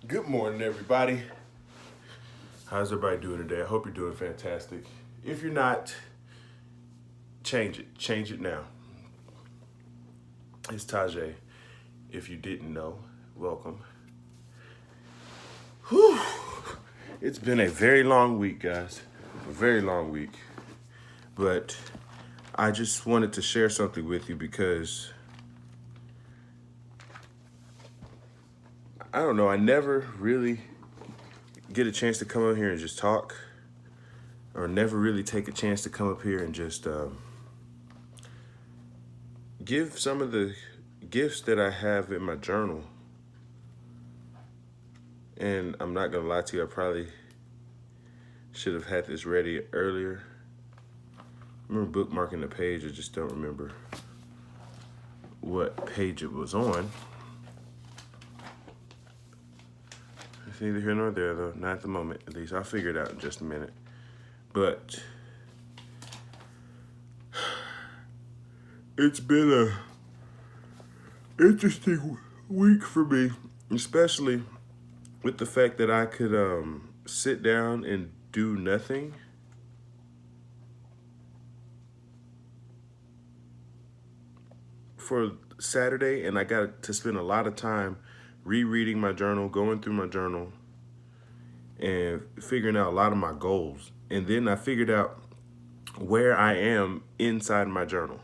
Good morning, everybody. How's everybody doing today? I hope you're doing fantastic. If you're not, change it. Change it now. It's Tajay. If you didn't know, welcome. Whew. It's been a very long week, guys. A very long week. But I just wanted to share something with you because I don't know, I never really get a chance to come up here and just talk, or never really take a chance to come up here and just give some of the gifts that I have in my journal. And I'm not gonna lie to you, I probably should have had this ready earlier. I remember bookmarking the page, I just don't remember what page it was on. It's neither here nor there though, not at the moment at least. I'll figure it out in just a minute. But it's been a interesting week for me, especially with the fact that I could sit down and do nothing. For Saturday, and I got to spend a lot of time rereading my journal, going through my journal, and figuring out a lot of my goals. And then I figured out where I am inside my journal,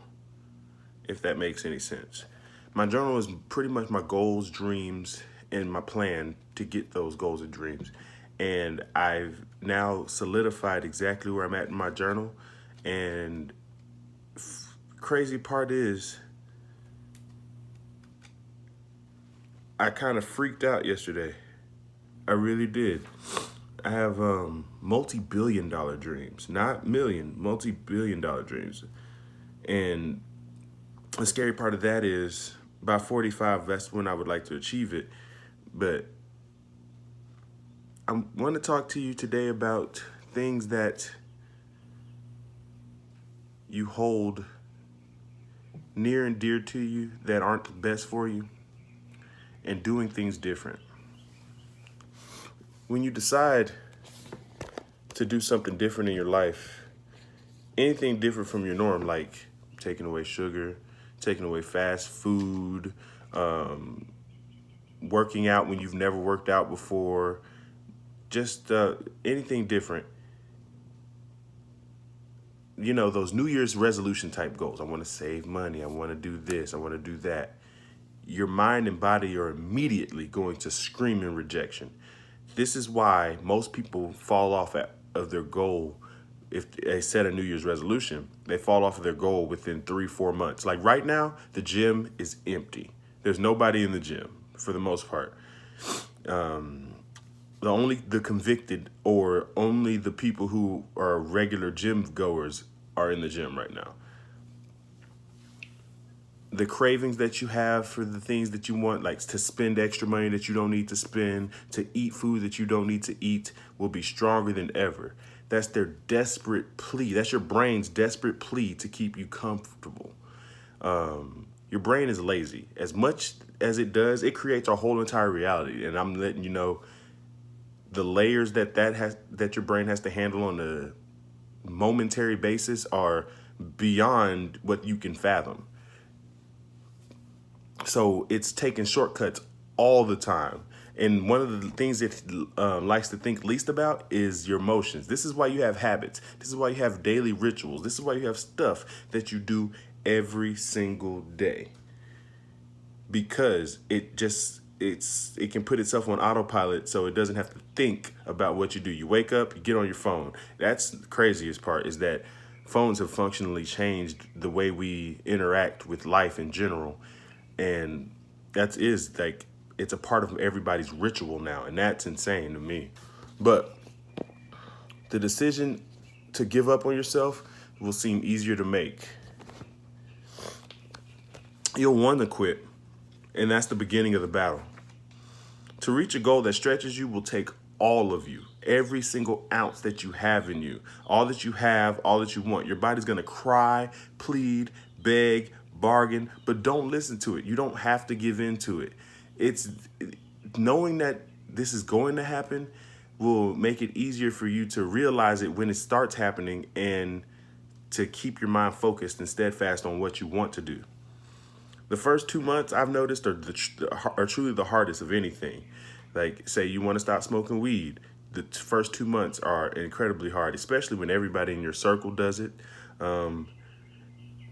if that makes any sense. My journal is pretty much my goals, dreams, and my plan to get those goals and dreams. And I've now solidified exactly where I'm at in my journal. And crazy part is, I kind of freaked out yesterday. I really did. I have multi-billion-dollar dreams, not million, multi-billion-dollar dreams. And the scary part of that is by 45, that's when I would like to achieve it. But I want to talk to you today about things that you hold near and dear to you that aren't the best for you, and doing things different. When you decide to do something different in your life, anything different from your norm, like taking away sugar, taking away fast food, working out when you've never worked out before, just anything different. You know, those New Year's resolution type goals. I want to save money. I want to do this. I want to do that. Your mind and body are immediately going to scream in rejection. This is why most people fall off of their goal. If they set a New Year's resolution, they fall off of their goal within 3-4 months. Like right now, the gym is empty. There's nobody in the gym for the most part. The convicted or only the people who are regular gym goers are in the gym right now. The cravings that you have for the things that you want, like to spend extra money that you don't need to spend, to eat food that you don't need to eat, will be stronger than ever. That's their desperate plea. That's your brain's desperate plea to keep you comfortable. Your brain is lazy. As much as it does, it creates a whole entire reality. And I'm letting you know the layers that your brain has to handle on a momentary basis are beyond what you can fathom. So it's taking shortcuts all the time. And one of the things it likes to think least about is your emotions. This is why you have habits. This is why you have daily rituals. This is why you have stuff that you do every single day. Because it can put itself on autopilot, so it doesn't have to think about what you do. You wake up, you get on your phone. That's the craziest part, is that phones have functionally changed the way we interact with life in general. And it's a part of everybody's ritual now, and that's insane to me. But the decision to give up on yourself will seem easier to make. You'll want to quit, and that's the beginning of the battle. To reach a goal that stretches you will take all of you, every single ounce that you have in you, all that you have, all that you want. Your body's going to cry, plead, beg, bargain, but don't listen to it. You don't have to give in to it. It's knowing that this is going to happen will make it easier for you to realize it when it starts happening and to keep your mind focused and steadfast on what you want to do. The first 2 months I've noticed are truly the hardest of anything. Like, say you want to stop smoking weed. The first 2 months are incredibly hard, especially when everybody in your circle does it.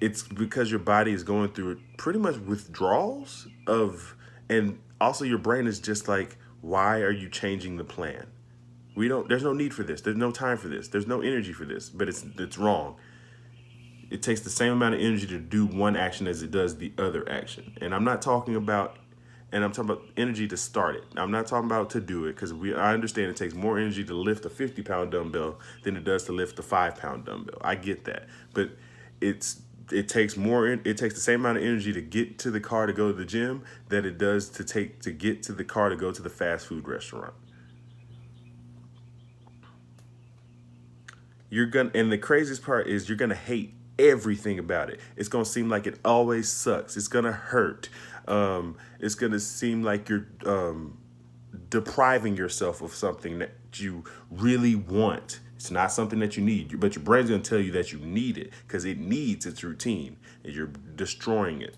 It's because your body is going through pretty much withdrawals of, and also your brain is just like, why are you changing the plan? There's no need for this. There's no time for this. There's no energy for this, but it's wrong. It takes the same amount of energy to do one action as it does the other action. And I'm talking about energy to start it. I'm not talking about to do it, because I understand it takes more energy to lift a 50-pound dumbbell than it does to lift a 5-pound dumbbell. I get that. But it takes the same amount of energy to get to the car to go to the gym that it does to get to the car to go to the fast food restaurant. And the craziest part is you're gonna hate everything about it. It's gonna seem like it always sucks. It's gonna hurt. It's gonna seem like you're depriving yourself of something that you really want. It's not something that you need, but your brain's gonna tell you that you need it because it needs its routine, and you're destroying it.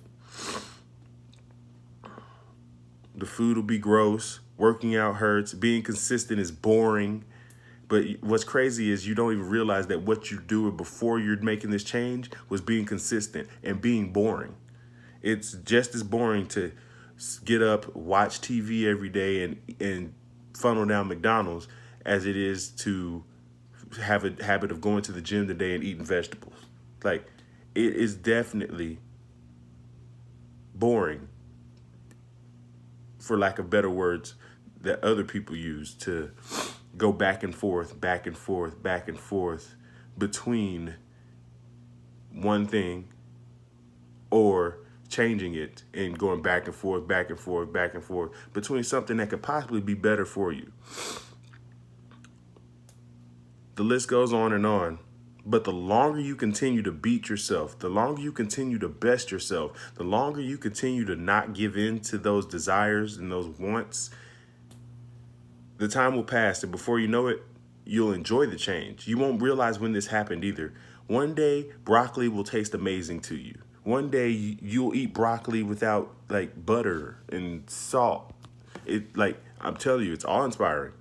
The food will be gross. Working out hurts. Being consistent is boring. But what's crazy is you don't even realize that what you're doing before you're making this change was being consistent and being boring. It's just as boring to get up, watch TV every day, and funnel down McDonald's as it is to have a habit of going to the gym today and eating vegetables. Like, it is definitely boring, for lack of better words, that other people use to go back and forth, back and forth, back and forth between one thing or changing it and going back and forth, back and forth, back and forth between something that could possibly be better for you. The list goes on and on. But the longer you continue to beat yourself, the longer you continue to best yourself, the longer you continue to not give in to those desires and those wants, the time will pass, and before you know it, you'll enjoy the change. You won't realize when this happened either. One day, broccoli will taste amazing to you. One day, you'll eat broccoli without like butter and salt. I'm telling you, it's awe-inspiring.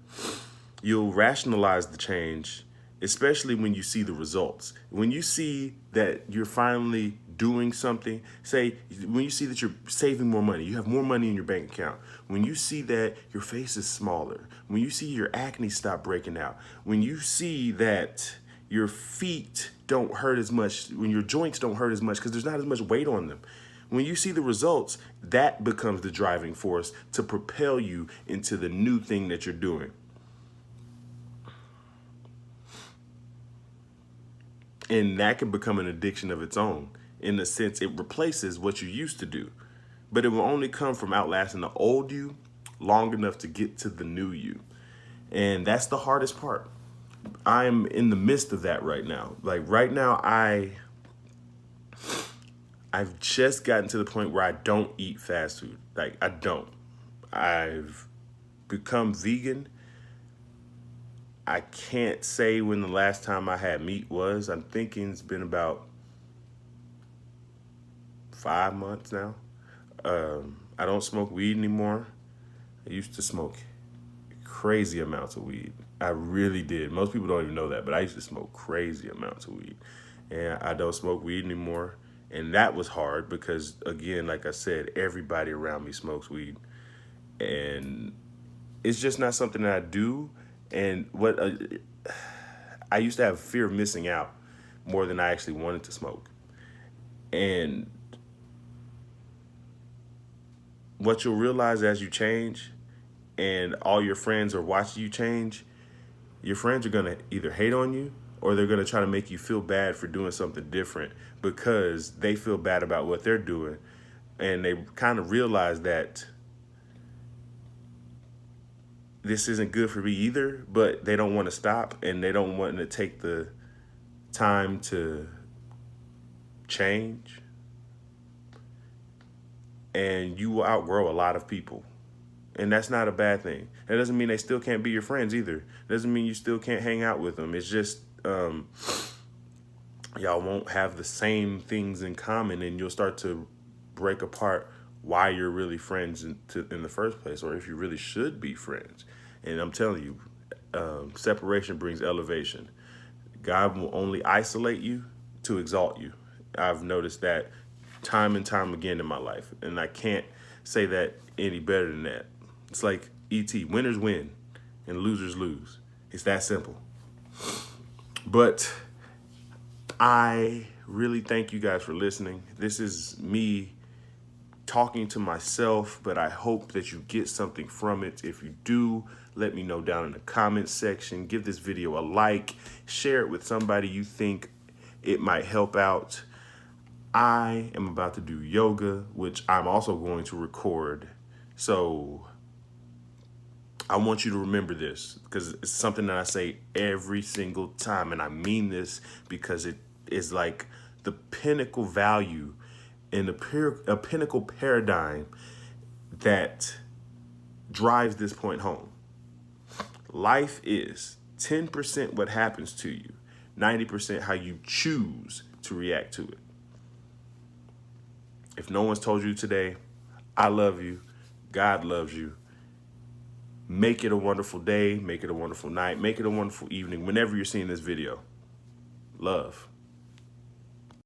You'll rationalize the change, especially when you see the results. When you see that you're finally doing something, when you see that you're saving more money, you have more money in your bank account, when you see that your face is smaller, when you see your acne stop breaking out, when you see that your feet don't hurt as much, when your joints don't hurt as much because there's not as much weight on them. When you see the results, that becomes the driving force to propel you into the new thing that you're doing. And that can become an addiction of its own. In the sense, it replaces what you used to do. But it will only come from outlasting the old you long enough to get to the new you. And that's the hardest part. I'm in the midst of that right now. Like right now, I've just gotten to the point where I don't eat fast food. Like I don't. I've become vegan. I can't say when the last time I had meat was. I'm thinking it's been about 5 months now. I don't smoke weed anymore. I used to smoke crazy amounts of weed. I really did. Most people don't even know that, but I used to smoke crazy amounts of weed. And I don't smoke weed anymore. And that was hard because, again, like I said, everybody around me smokes weed. And it's just not something that I do. And I used to have fear of missing out more than I actually wanted to smoke. And what you'll realize as you change and all your friends are watching you change, your friends are going to either hate on you or they're going to try to make you feel bad for doing something different because they feel bad about what they're doing. And they kind of realize that this isn't good for me either, but they don't want to stop and they don't want to take the time to change. And you will outgrow a lot of people. And that's not a bad thing. That doesn't mean they still can't be your friends either. It doesn't mean you still can't hang out with them. It's just y'all won't have the same things in common, and you'll start to break apart why you're really friends in the first place, or if you really should be friends. And I'm telling you, separation brings elevation. God will only isolate you to exalt you. I've noticed that time and time again in my life, and I can't say that any better than that. It's like E.T. Winners win and losers lose. It's that simple. But I really thank you guys for listening. This is me talking to myself, but I hope that you get something from it. If you do, let me know down in the comments section. Give this video a like, share it with somebody you think it might help out. I am about to do yoga, which I'm also going to record. So I want you to remember this, because it's something that I say every single time, and I mean this because it is like the pinnacle value and a pinnacle paradigm that drives this point home. Life is 10% what happens to you, 90% how you choose to react to it. If no one's told you today, I love you, God loves you, make it a wonderful day, make it a wonderful night, make it a wonderful evening, whenever you're seeing this video. Love.